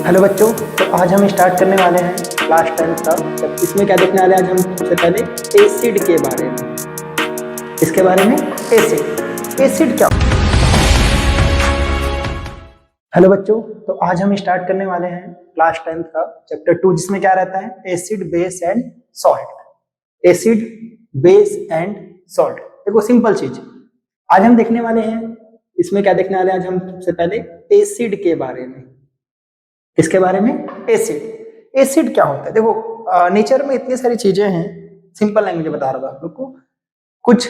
Hello बच्चों, तो आज हम स्टार्ट करने वाले हैं क्लास 10 का। तो इसमें क्या देखने वाले हैं आज हम सबसे पहले एसिड के बारे में। इसके बारे में एसिड क्या। हेलो बच्चों, तो आज हम स्टार्ट करने वाले हैं क्लास 10 का चैप्टर 2, जिसमें क्या रहता है acid base and salt. Acid base and salt देखो सिंपल चीज आज हम देखने वाले हैं। इसमें क्या देखने वाले हैं आज हम सबसे पहले एसिड के बारे में। इसके बारे में एसिड क्या होता है। देखो नेचर में इतनी सारी चीजें हैं, सिंपल लैंग्वेज में बता रहा हूँ आप लोग को। कुछ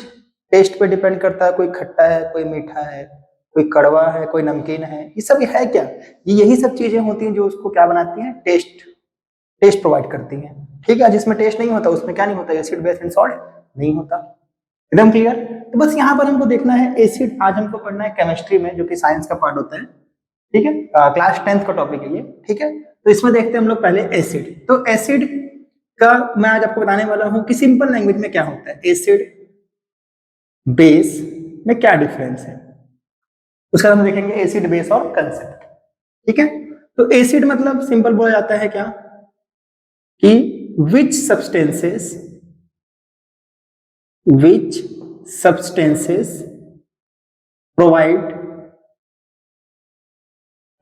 टेस्ट पे डिपेंड करता है, कोई खट्टा है, कोई मीठा है, कोई कड़वा है, कोई नमकीन है। ये सब है क्या, ये यही सब चीजें होती हैं जो उसको क्या बनाती हैं, टेस्ट प्रोवाइड करती हैं। ठीक है, जिसमें टेस्ट नहीं होता उसमें क्या नहीं होता, एसिड बेस एंड सॉल्ट नहीं होता। एकदम क्लियर। तो बस यहाँ पर हमको देखना है एसिड। आज हमको पढ़ना है केमिस्ट्री में, जो कि साइंस का पार्ट होता है। ठीक है, क्लास 10 का टॉपिक है ये। ठीक है, तो इसमें देखते हैं हम लोग पहले एसिड। तो एसिड का मैं आज आपको बताने वाला हूं कि सिंपल लैंग्वेज में क्या होता है, एसिड बेस में क्या डिफरेंस है। उसका हम देखेंगे एसिड बेस और कंसेप्ट। ठीक है, तो एसिड मतलब सिंपल बोला जाता है क्या कि which substances provide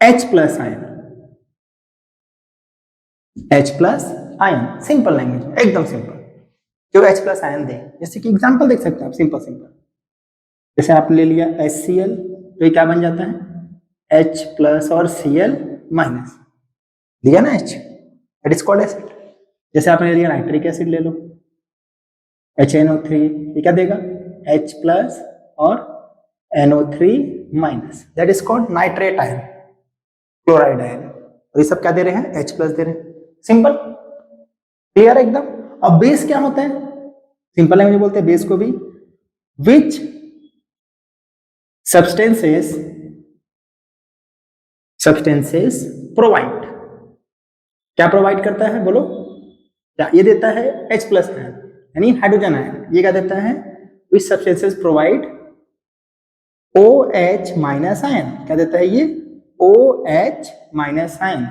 H plus ion. Simple language में, एकदम सिंपल, जो H प्लस आयन दे। जैसे कि एग्जांपल देख सकते हैं आप, सिंपल जैसे आपने ले लिया HCl, तो ये क्या बन जाता है H प्लस और Cl माइनस, दिया ना H, it is called acid. जैसे आपने ले लिया नाइट्रिक एसिड, ले लो HNO3, ये क्या देगा H प्लस और NO3 minus, that is called nitrate ion, chloride ion. और ये सब क्या दे रहे हैं, H प्लस दे रहे हैं। सिंपल, क्लियर एकदम। अब बेस क्या होता है, सिंपल लैंग्वेज बोलते हैं बेस को भी, विच सब्सटेंसेस प्रोवाइड, क्या प्रोवाइड करता है बोलो, क्या ये देता है H प्लस आयन यानी हाइड्रोजन आयन। ये क्या देता है, which substances provide OH minus ion, क्या देता है ये OH माइनस आयन।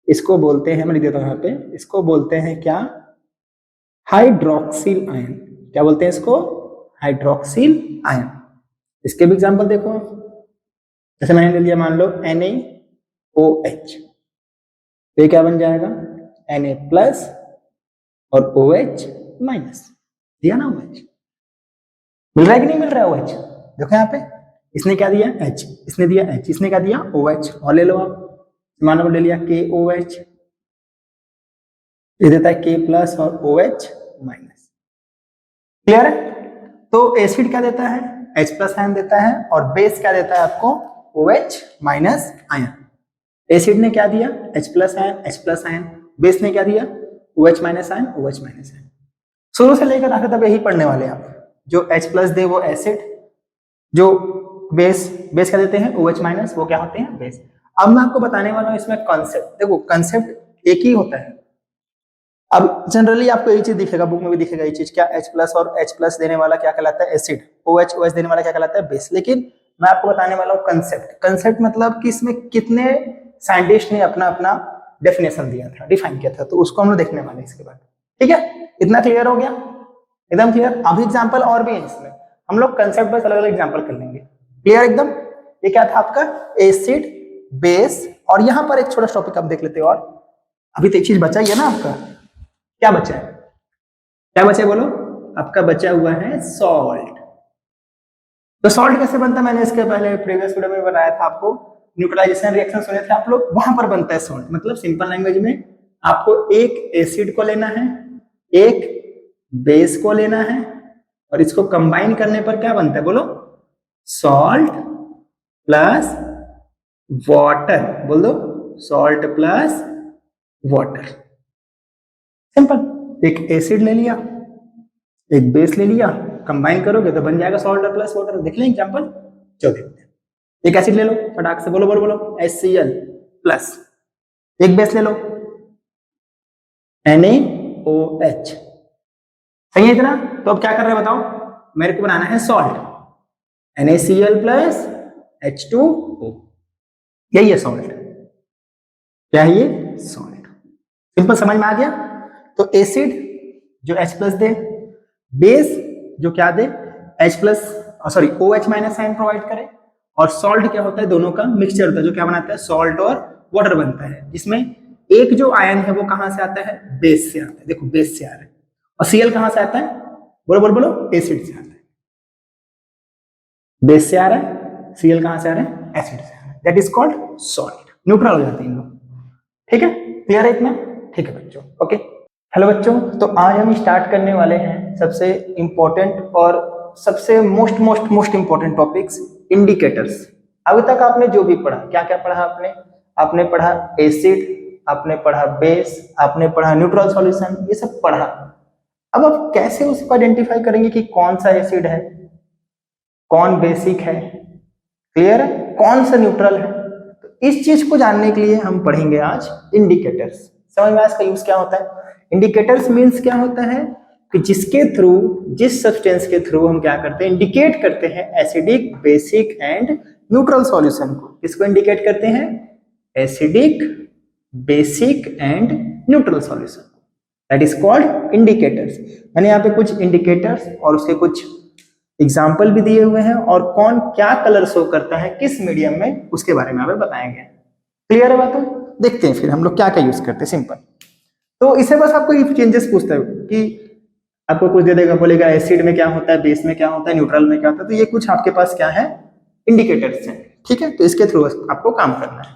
इसको बोलते हैं, मैं लिख देता हूं यहां पे, इसको बोलते हैं क्या, हाइड्रोक्सिल आयन। क्या बोलते हैं इसको, हाइड्रोक्सिल आयन। इसके भी एग्जांपल देखो आप, जैसे मैंने ले लिया मान लो NaOH, तो ये क्या बन जाएगा Na प्लस और OH माइनस, दिया ना OH। मिल रहा है कि नहीं मिल रहा है OH, देखो यहाँ पे इसने क्या दिया H, इसने दिया H, इसने क्या दिया OH। और ले लो आप, मान लो ले लिया KOH, ये देता है K प्लस और OH माइनस। क्लियर है। तो एसिड क्या देता है, H प्लस आयन देता है, और बेस क्या देता है आपको, OH माइनस आयन। एसिड ने क्या दिया H plus ion, H plus ion. Base ने क्या दिया OH minus ion, OH minus ion. शुरू से लेकर आखिर तक यही पढ़ने वाले आप। जो H प्लस दे वो एसिड, जो बेस क्या देते हैं OH माइनस, वो क्या होते हैं बेस। अब मैं आपको बताने वाला हूं इसमें कॉन्सेप्ट। देखो कॉन्सेप्ट एक ही होता है। अब जनरली आपको ये चीज दिखेगा, बुक में भी दिखेगा ये चीज, क्या H प्लस और H प्लस देने वाला क्या कहलाता है एसिड, OH देने वाला क्या कहलाता है बेस। लेकिन मैं आपको बताने वाला हूँ कंसेप्ट मतलब कि इसमें कितने साइंटिस्ट ने अपना अपना डेफिनेशन दिया था, डिफाइन किया था, तो उसको हम लोग देखने वाले हैं इसके बाद। ठीक है, इतना क्लियर हो गया, एकदम क्लियर। अभी एग्जाम्पल और भी है इसमें, हम लोग कंसेप्ट बस अलग अलग एग्जाम्पल कर लेंगे। क्लियर एकदम। ये क्या था आपका एसिड बेस, और यहां पर एक छोटा टॉपिक आप देख लेते हो। और अभी तो एक चीज बचा ही है ना आपका, क्या बचा है, क्या बचा है बोलो, आपका बचा हुआ है सॉल्ट। तो सॉल्ट कैसे बनता है, मैंने इसके पहले प्रीवियस वीडियो में बताया था आपको, न्यूट्रलाइजेशन रिएक्शन सुने थे आप लोग, वहां पर बनता है सॉल्ट। मतलब सिंपल लैंग्वेज में आपको एक एसिड को लेना है, एक बेस को लेना है, और इसको कंबाइन करने पर क्या बनता है बोलो, सॉल्ट प्लस वाटर। बोल दो, सॉल्ट प्लस वाटर। सिंपल, एक एसिड ले लिया, एक बेस ले लिया, कंबाइन करोगे तो बन जाएगा सॉल्ट प्लस वाटर। देख लें एग्जांपल, चलो देखते हैं। एक एसिड ले लो फटाक से, बोलो बोलो बोलो, HCl प्लस, एक बेस ले लो NaOH। सही है इतना। तो अब क्या कर रहे हैं बताओ, मेरे को बनाना है सॉल्ट, NaCl प्लस H2O, यही है सॉल्ट। क्या है ये? सॉल्ट। सिंपल, समझ में आ गया? तो एसिड जो H+ दे, बेस जो क्या दे, OH- आयन प्रोवाइड करे, और सॉल्ट क्या होता है? दोनों का मिक्सचर होता है जो क्या बनाता है? सॉल्ट और वाटर बनता है, जिसमें एक जो आयन है वो कहां से आता है? बेस से आता है। देखो बेस से आ रहा है। और Cl कहां से आता है? बोलो बोलो बोलो। एसिड से आता है। बेस से आ रहा है, Cl कहां से आ रहा है? एसिड से आ रहा है। That is called salt. Neutral हो जाते हैं इन लोग। ठीक है, क्लियर है इतना? ठीक है बच्चों, ओके। हेलो बच्चों, तो आज हम स्टार्ट करने वाले हैं सबसे इंपॉर्टेंट और सबसे मोस्ट इंपॉर्टेंट टॉपिक्स, इंडिकेटर्स। अभी तक आपने जो भी पढ़ा, क्या क्या पढ़ा आपने? आपने पढ़ा एसिड, आपने पढ़ा बेस, आपने पढ़ा न्यूट्रल सॉल्यूशन, ये सब पढ़ा। अब आप कैसे उसको आइडेंटिफाई करेंगे कि कौन सा एसिड है, कौन बेसिक है, क्लियर है, कौन सा न्यूट्रल है? तो इस चीज को जानने के लिए हम पढ़ेंगे आज इंडिकेटर्स। समझ में इसका यूज क्या होता है? इंडिकेटर्स मींस क्या होता है कि जिसके थ्रू, जिस सब्सटेंस के थ्रू हम क्या करते हैं? इंडिकेट करते हैं acidic, basic and neutral solution को। किसको इंडिकेट करते हैं? Acidic, basic and neutral solution. That is called indicators. मैंने यहाँ पे कुछ इंडिकेटर्स और उसके कुछ एग्जाम्पल भी दिए हुए हैं, और कौन क्या कलर शो करता है किस मीडियम में, उसके बारे में हमें बताएंगे। क्लियर है बात? देखते हैं फिर हम लोग क्या क्या यूज करते हैं। सिंपल, तो इसे बस आपको चेंजेस पूछता है कि आपको कुछ दे देगा, बोलेगा एसिड में क्या होता है, बेस में क्या होता है, न्यूट्रल में क्या होता है। तो ये कुछ आपके पास क्या है? इंडिकेटर्स हैं। ठीक है, तो इसके थ्रू आपको काम करना है।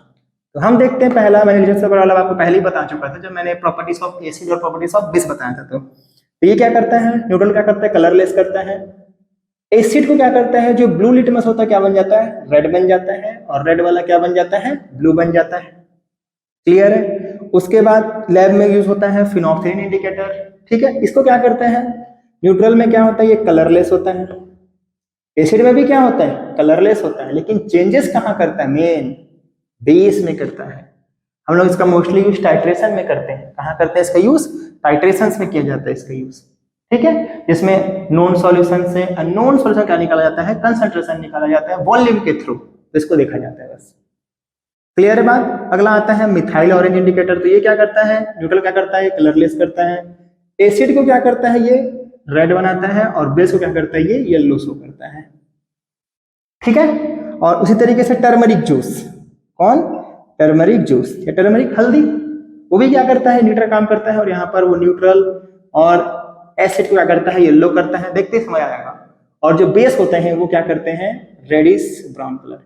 तो हम देखते हैं पहला, मैंने लिटरेचर वाला आपको पहले ही बता चुका था जब मैंने प्रॉपर्टीज ऑफ एसिड और प्रॉपर्टीज ऑफ बेस बताया था। तो ये क्या करता है? न्यूट्रल क्या करता है? कलरलेस करता है। एसिड को क्या करता है? जो ब्लू लिटमस होता है क्या बन जाता है? रेड बन जाता है। और रेड वाला क्या बन जाता है? ब्लू बन जाता है। क्लियर है? उसके बाद लैब में यूज होता है फिनोल्फथालीन इंडिकेटर। ठीक है, इसको क्या करते हैं? न्यूट्रल में क्या होता है? ये कलरलेस होता है। एसिड में भी क्या होता है? कलरलेस होता है। लेकिन चेंजेस कहाँ करता है? मेन बेस में करता है। हम लोग इसका मोस्टली यूज टाइट्रेशन में करते हैं। कहाँ करते हैं इसका यूज? टाइट्रेशन में किया जाता है इसका यूज। ठीक है, जिसमें नोन सॉल्यूशन से अननोन सॉल्यूशन क्या निकाला जाता है? कंसंट्रेशन निकाला जाता है वॉल्यूम के थ्रू। तो इसको देखा जाता है बस। क्लियर है बात? अगला आता है मिथाइल ऑरेंज इंडिकेटर। तो ये क्या करता है? न्यूट्रल क्या करता है? कलरलेस करता है। एसिड को क्या करता है? ये रेड बनाता है। और बेस को क्या करता है? ये येलो शो करता है। ठीक है, और उसी तरीके से टर्मरिक जूस। कौन? टर्मरिक जूस या टर्मरिक हल्दी, वो भी क्या करता है? न्यूट्रल काम करता है। और यहाँ पर वो न्यूट्रल और एसिड को क्या करता है? येलो करता है। देखते ही समझ आएगा। और जो बेस होते हैं वो क्या करते हैं? Reddish brown colour.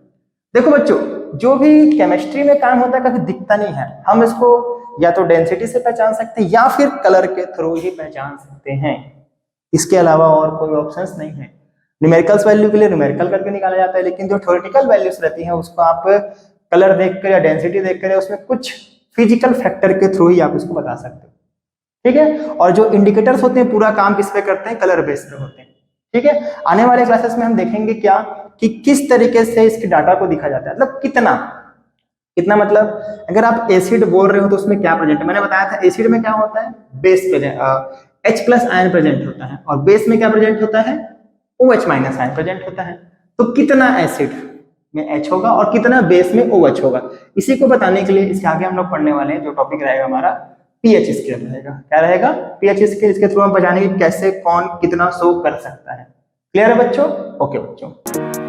देखो बच्चों, जो भी केमिस्ट्री में काम होता है कभी दिखता नहीं है। हम इसको या तो डेंसिटी से पहचान सकते हैं या फिर कलर के थ्रू ही पहचान सकते हैं। इसके अलावा और कोई ऑप्शंस नहीं है। न्यूमेरिकल्स वैल्यू के लिए न्यूमेरिकल करके निकाला जाता है, लेकिन जो थ्योरेटिकल वैल्यूज रहती हैं उसको आप कलर देखकर या डेंसिटी देखकर या उसमें कुछ फिजिकल फैक्टर के थ्रू ही आप उसको बता सकते हो। ठीक है, और जो इंडिकेटर्स होते हैं पूरा काम किस पे करते हैं? कलर बेस्ड पे होते हैं। ठीक है, आने वाले क्लासेस में हम देखेंगे क्या कि किस तरीके से इसके डाटा को दिखा जाता है। मतलब कितना कितना मतलब अगर आप एसिड बोल रहे हो तो उसमें क्या प्रेजेंट है? मैंने बताया था एसिड में क्या होता है? Base present, H+ ion present होता है। और बेस में क्या प्रेजेंट होता है? OH- आयन प्रेजेंट होता है। तो कितना एसिड में H होगा और कितना बेस में OH होगा, इसी को बताने के लिए इसके आगे हम लोग पढ़ने वाले हैं। जो टॉपिक रहेगा हमारा pH स्केल रहेगा। क्या रहेगा? pH scale. इसके थ्रू हम पहचानेंगे कैसे कौन कितना शो कर सकता है। क्लियर है बच्चों? ओके बच्चों।